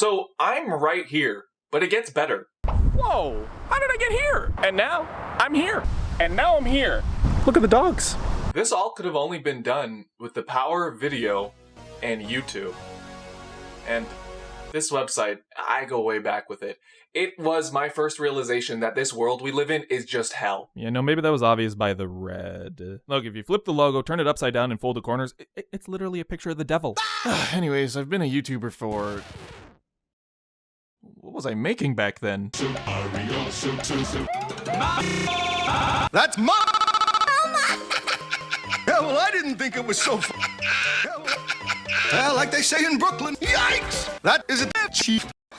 So I'm right here, but it gets better. Whoa, how did I get here? And now I'm here. And now I'm here. Look at the dogs. This all could have only been done with the power of video and YouTube. And this website, I go way back with it. It was my first realization that this world we live in is just hell. Yeah, no, maybe that was obvious by the red. Look, if you flip the logo, turn it upside down and fold the corners, it's literally a picture of the devil. Anyways, I've been a YouTuber for... What was I making back then? That's my... Yeah, well, I didn't think it was so well, like they say in Brooklyn, yikes! That is a cheap. I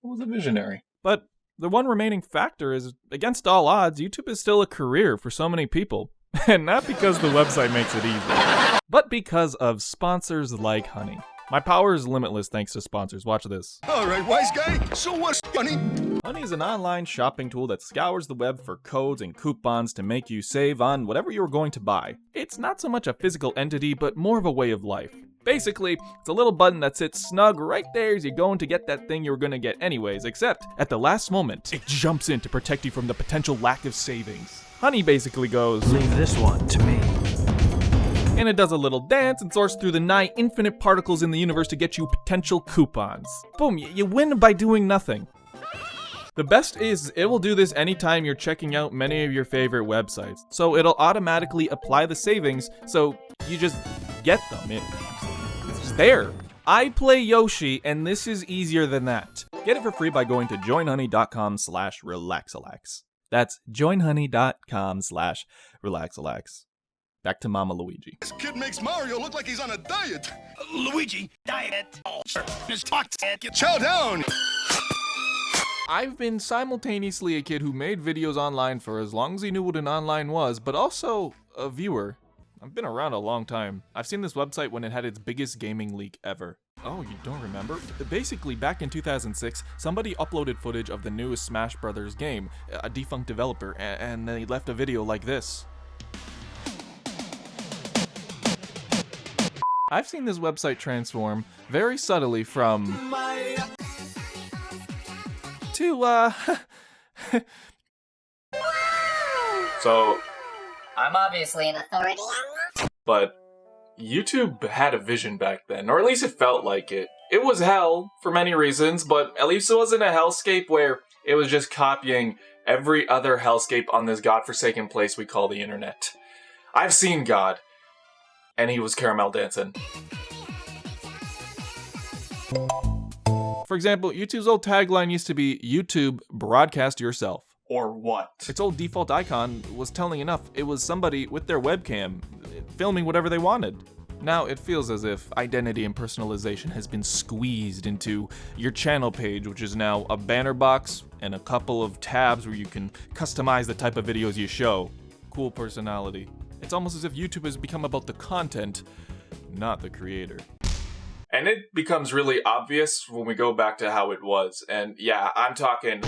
was a visionary. But the one remaining factor is, against all odds, YouTube is still a career for so many people. And not because the website makes it easy, but because of sponsors like Honey. My power is limitless thanks to sponsors. Watch this. All right, wise guy, so what's funny? Honey is an online shopping tool that scours the web for codes and coupons to make you save on whatever you're going to buy. It's not so much a physical entity, but more of a way of life. Basically, it's a little button that sits snug right there as you're going to get that thing you were going to get anyways, except at the last moment, it jumps in to protect you from the potential lack of savings. Honey basically goes, leave this one to me. And it does a little dance and sorts through the nigh infinite particles in the universe to get you potential coupons. Boom, you win by doing nothing. The best is, it will do this anytime you're checking out many of your favorite websites. So it'll automatically apply the savings, so you just get them. It's just there. I play Yoshi, and this is easier than that. Get it for free by going to joinhoney.com/RelaxAlax. That's joinhoney.com/RelaxAlax. Back to Mama Luigi. This kid makes Mario look like he's on a diet. Luigi, diet. Oh, just talk to it. Chow down. I've been simultaneously a kid who made videos online for as long as he knew what an online was, but also a viewer. I've been around a long time. I've seen this website when it had its biggest gaming leak ever. Oh, you don't remember? Basically, back in 2006, somebody uploaded footage of the newest Smash Brothers game, a defunct developer, and they left a video like this. I've seen this website transform very subtly from... to, So, I'm obviously an authority. but YouTube had a vision back then, or at least it felt like it. It was hell for many reasons, but at least it wasn't a hellscape where it was just copying every other hellscape on this godforsaken place we call the internet. I've seen God, and he was caramel dancing. For example, YouTube's old tagline used to be, YouTube, broadcast yourself. Or what? Its old default icon was telling enough. It was somebody with their webcam, filming whatever they wanted. Now it feels as if identity and personalization has been squeezed into your channel page, which is now a banner box and a couple of tabs where you can customize the type of videos you show. Cool personality. It's almost as if YouTube has become about the content, not the creator. And it becomes really obvious when we go back to how it was. And yeah, I'm talking...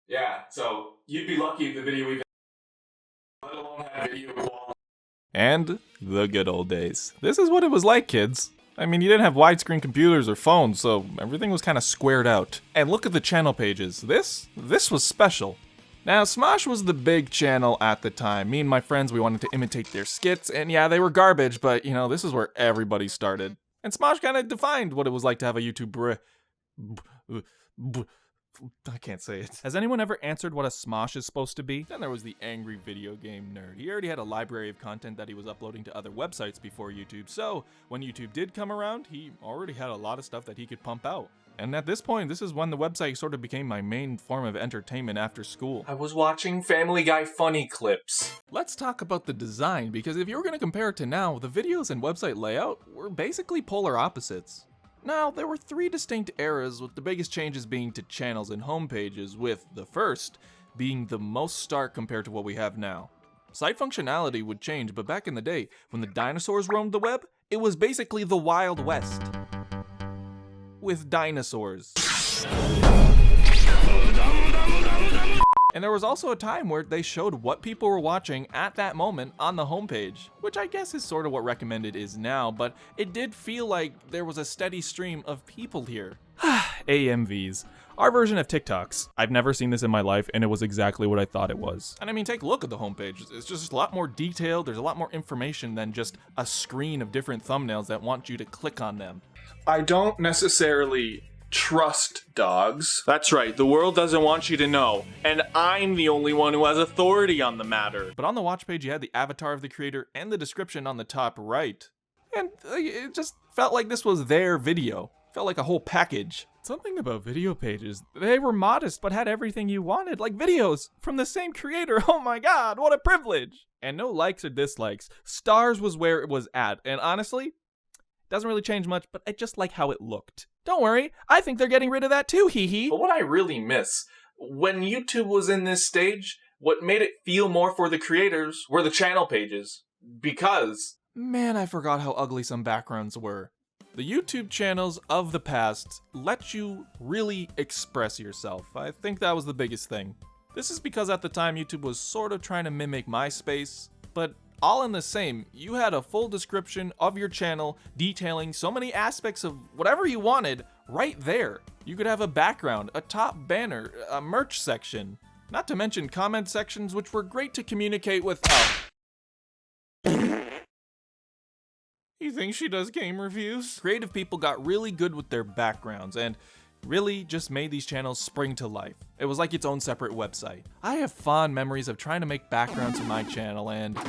Yeah, so you'd be lucky if the video even... let alone have video wall. And the good old days. This is what it was like, kids. I mean, you didn't have widescreen computers or phones, so everything was kind of squared out. And look at the channel pages. This was special. Now, Smosh was the big channel at the time. Me and my friends, we wanted to imitate their skits, and yeah, they were garbage, but, you know, this is where everybody started. And Smosh kind of defined what it was like to have a YouTube I can't say it. Has anyone ever answered what a Smosh is supposed to be? Then there was the angry video game nerd. He already had a library of content that he was uploading to other websites before YouTube, so when YouTube did come around, he already had a lot of stuff that he could pump out. And at this point, this is when the website sort of became my main form of entertainment after school. I was watching Family Guy funny clips. Let's talk about the design, because if you were going to compare it to now, the videos and website layout were basically polar opposites. Now, there were 3 distinct eras, with the biggest changes being to channels and homepages, with the first being the most stark compared to what we have now. Site functionality would change, but back in the day, when the dinosaurs roamed the web, it was basically the Wild West. With dinosaurs. And there was also a time where they showed what people were watching at that moment on the homepage, which I guess is sort of what recommended is now, but it did feel like there was a steady stream of people here. AMVs. Our version of TikToks. I've never seen this in my life, and it was exactly what I thought it was. And I mean, take a look at the homepage. It's just a lot more detailed. There's a lot more information than just a screen of different thumbnails that want you to click on them. I don't necessarily trust dogs. That's right, the world doesn't want you to know, and I'm the only one who has authority on the matter. But on the watch page, you had the avatar of the creator and the description on the top right. And it just felt like this was their video. Felt like a whole package. Something about video pages. They were modest, but had everything you wanted, like videos from the same creator. Oh my god, what a privilege! And no likes or dislikes. Stars was where it was at, and honestly, doesn't really change much, but I just like how it looked. Don't worry, I think they're getting rid of that too, hee hee. But what I really miss, when YouTube was in this stage, what made it feel more for the creators were the channel pages. Because... man, I forgot how ugly some backgrounds were. The YouTube channels of the past let you really express yourself. I think that was the biggest thing. This is because at the time YouTube was sort of trying to mimic MySpace, but all in the same, you had a full description of your channel detailing so many aspects of whatever you wanted right there. You could have a background, a top banner, a merch section, not to mention comment sections which were great to communicate with. You think she does game reviews? Creative people got really good with their backgrounds and really just made these channels spring to life. It was like its own separate website. I have fond memories of trying to make backgrounds for my channel, and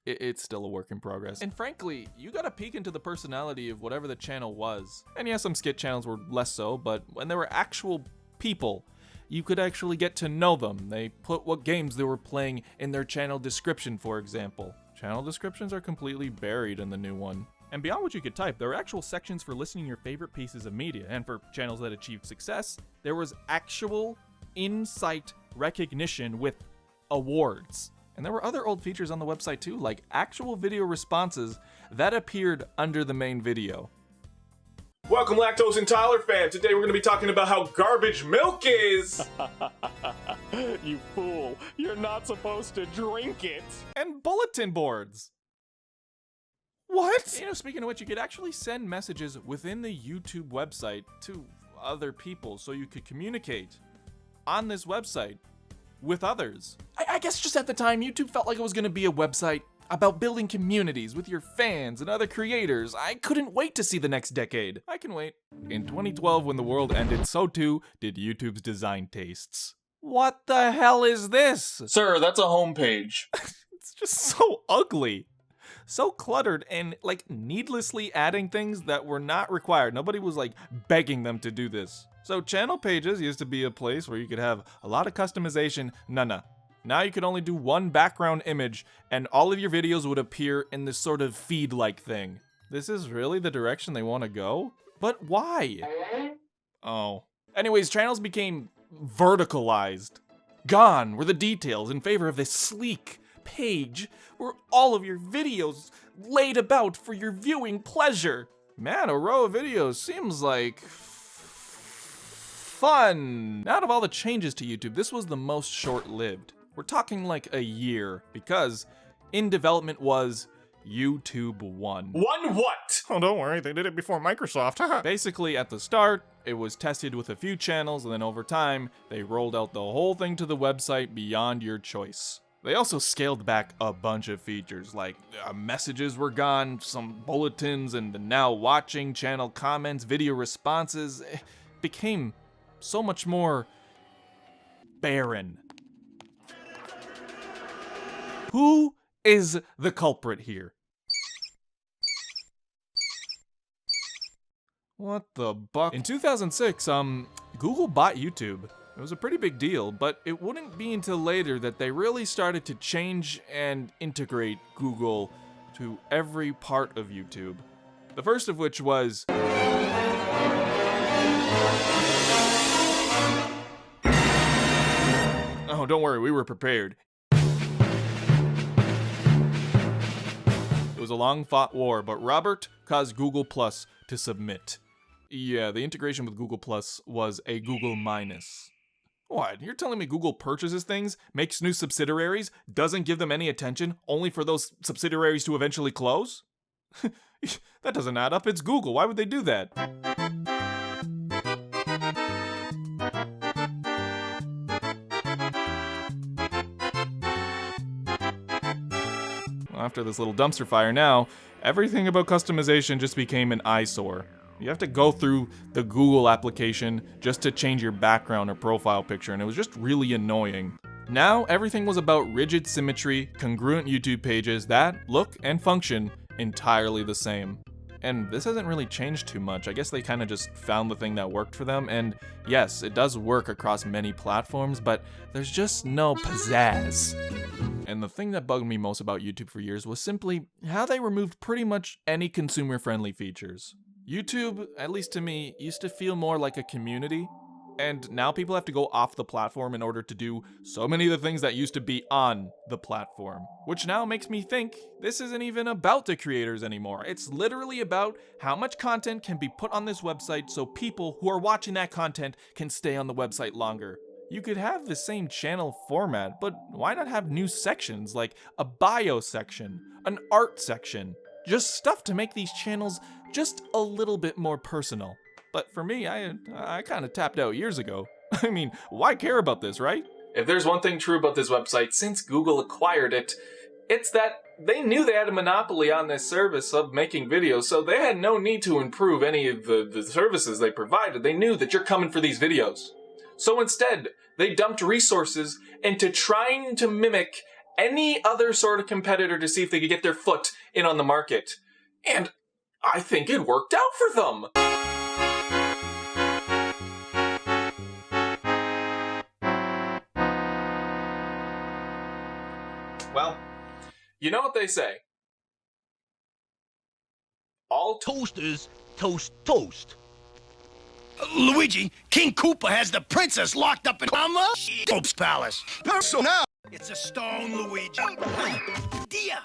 it's still a work in progress. And frankly, you got a peek into the personality of whatever the channel was. And yeah, some skit channels were less so, but when there were actual people, you could actually get to know them. They put what games they were playing in their channel description, for example. Channel descriptions are completely buried in the new one. And beyond what you could type, there are actual sections for listing your favorite pieces of media, and for channels that achieved success, there was actual in-site recognition with awards. And there were other old features on the website too, like actual video responses that appeared under the main video. Welcome, lactose intolerant fan. Today we're going to be talking about how garbage milk is. You fool. You're not supposed to drink it. And bulletin boards. What? You know, speaking of which, you could actually send messages within the YouTube website to other people so you could communicate on this website with others. I guess just at the time, YouTube felt like it was going to be a website about building communities with your fans and other creators. I couldn't wait to see the next decade. I can wait. In 2012, when the world ended, so too did YouTube's design tastes. What the hell is this? Sir, that's a homepage. It's just so ugly. So cluttered and like needlessly adding things that were not required. Nobody was like begging them to do this. So channel pages used to be a place where you could have a lot of customization. Nah. Now you could only do one background image and all of your videos would appear in this sort of feed-like thing. This is really the direction they want to go? But why? Oh. Anyways, channels became verticalized. Gone were the details in favor of this sleek page where all of your videos laid about for your viewing pleasure. Man, a row of videos seems like fun. Out of all the changes to YouTube, this was the most short-lived. We're talking like a year, because in development was YouTube 1. One what? Oh, don't worry, they did it before Microsoft. Basically, at the start, it was tested with a few channels, and then over time, they rolled out the whole thing to the website beyond your choice. They also scaled back a bunch of features, like messages were gone, some bulletins, and the now watching channel comments, video responses. It became so much more barren. Who is the culprit here? What the buck? In 2006, Google bought YouTube. It was a pretty big deal, but it wouldn't be until later that they really started to change and integrate Google to every part of YouTube. The first of which was oh, don't worry, we were prepared. It was a long-fought war, but Robert caused Google Plus to submit. Yeah, the integration with Google Plus was a Google minus. What? You're telling me Google purchases things, makes new subsidiaries, doesn't give them any attention, only for those subsidiaries to eventually close? That doesn't add up. It's Google. Why would they do that? After this little dumpster fire now, everything about customization just became an eyesore. You have to go through the Google application just to change your background or profile picture, and it was just really annoying. Now, everything was about rigid symmetry, congruent YouTube pages that look and function entirely the same. And this hasn't really changed too much. I guess they kind of just found the thing that worked for them, and yes, it does work across many platforms, but there's just no pizzazz. And the thing that bugged me most about YouTube for years was simply how they removed pretty much any consumer-friendly features. YouTube, at least to me, used to feel more like a community, and now people have to go off the platform in order to do so many of the things that used to be on the platform. Which now makes me think this isn't even about the creators anymore. It's literally about how much content can be put on this website so people who are watching that content can stay on the website longer. You could have the same channel format, but why not have new sections like a bio section, an art section? Just stuff to make these channels just a little bit more personal. But for me, I kind of tapped out years ago. I mean, why care about this, right? If there's one thing true about this website since Google acquired it, it's that they knew they had a monopoly on this service of making videos, so they had no need to improve any of the services they provided. They knew that you're coming for these videos. So instead, they dumped resources into trying to mimic any other sort of competitor to see if they could get their foot in on the market. And I think it worked out for them. Well, you know what they say. All Toasters toast toast. Luigi, King Koopa has the princess locked up in Pope's palace. So now, It's a stone, Luigi. Dia.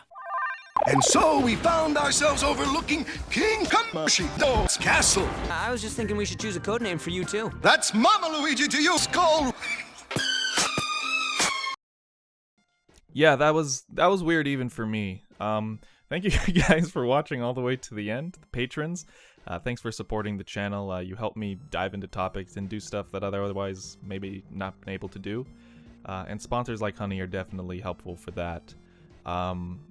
and so we found ourselves overlooking King Kamoshi's castle. I was just thinking we should choose a code name for you too. That's Mama Luigi to you, skull. Yeah, that was weird even for me. Thank you guys for watching all the way to the end, the patrons. Thanks for supporting the channel. You help me dive into topics and do stuff that otherwise maybe not been able to do. And sponsors like Honey are definitely helpful for that.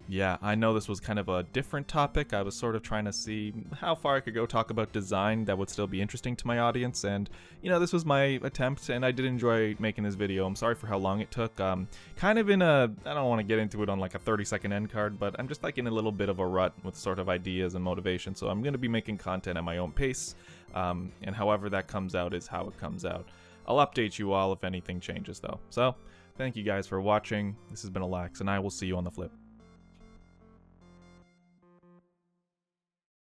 Yeah, I know this was kind of a different topic. I was sort of trying to see how far I could go talk about design that would still be interesting to my audience, and you know, this was my attempt, and I did enjoy making this video. I'm sorry for how long it took. Kind of in a, I don't want to get into it on like a 30-second end card, but I'm just like in a little bit of a rut with sort of ideas and motivation, so I'm going to be making content at my own pace, and however that comes out is how it comes out. I'll update you all if anything changes though. So, thank you guys for watching. This has been Alax, and I will see you on the flip.